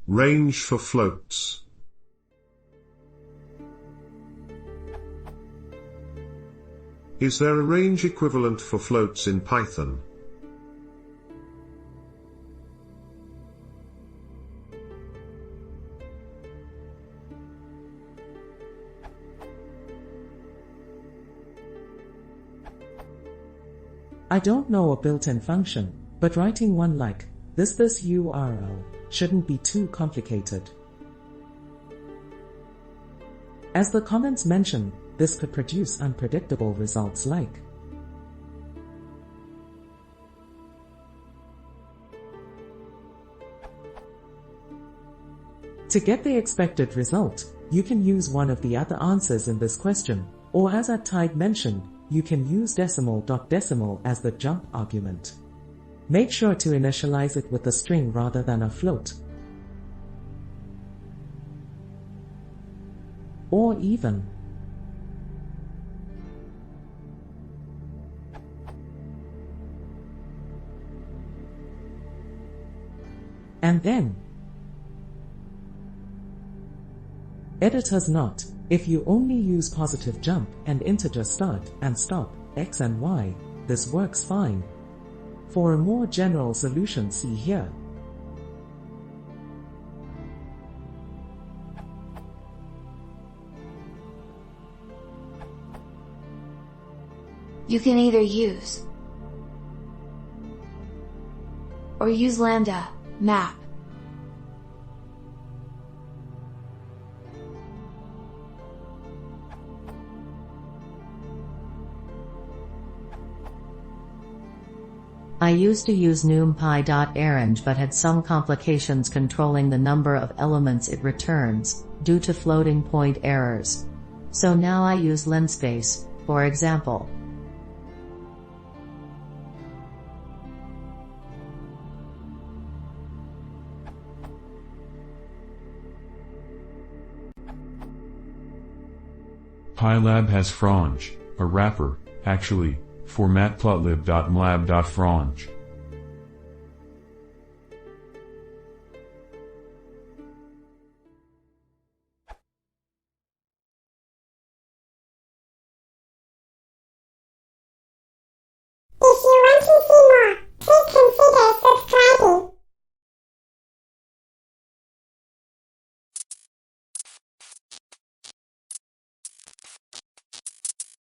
Range for floats. Is there a range equivalent for floats in Python? I don't know a built-in function, but writing one like this URL shouldn't be too complicated. As the comments mention, this could produce unpredictable results like to get the expected result, you can use one of the other answers in this question, or as Tide mentioned, you can use decimal as the jump argument. Make sure to initialize it with a string rather than a float. Or even and then editors not. If you only use positive jump and integer start and stop, x and y, this works fine. For a more general solution, see here. You can either use or use lambda, map. I used to use numpy.arrange but had some complications controlling the number of elements it returns, due to floating point errors. So now I use linspace, for example. PyLab has Frange, a wrapper, actually, for matplotlib.mlab.frange.